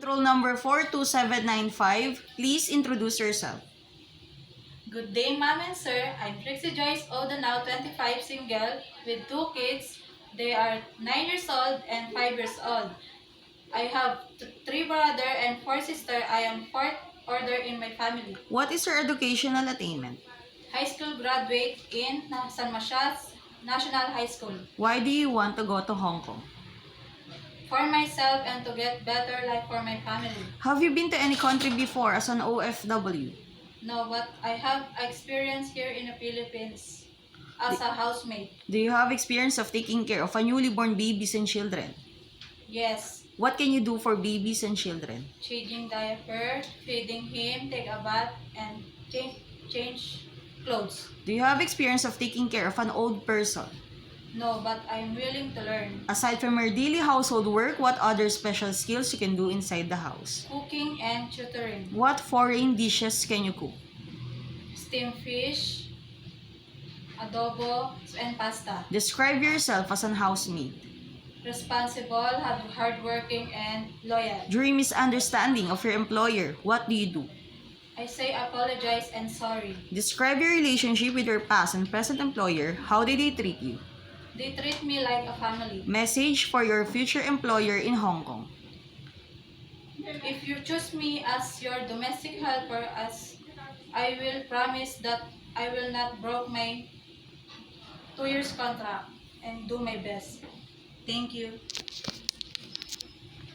Control number 42795, please introduce yourself. Good day, Ma'am and Sir. I'm Trixie Joyce Odanao, 25, single, with 2 kids. They are 9 years old and 5 years old. I have 3 brothers and 4 sisters. I am 4th order in my family. What is your educational attainment? High school graduate in San Matias National High School. Why do you want to go to Hong Kong? For myself and to get better life for my family. Have you been to any country before as an OFW? No, but I have experience here in the Philippines as a housemaid. Do you have experience of taking care of a newly born babies and children? Yes, What can you do for babies and children? changing diaper, feeding him, take a bath, and change clothes. Do you have experience of taking care of an old person? No, but I'm willing to learn. Aside from your daily household work, what other special skills you can do inside the house? Cooking and tutoring. What foreign dishes can you cook? Steamed fish, adobo, and pasta. Describe yourself as an housemaid. Responsible, hardworking, and loyal. During misunderstanding of your employer, what do you do? I say apologize and sorry. Describe your relationship with your past and present employer. How did they treat you? They treat me like a family. Message for your future employer in Hong Kong. If you choose me as your domestic helper, I will promise that I will not break my 2 years contract and do my best. Thank you.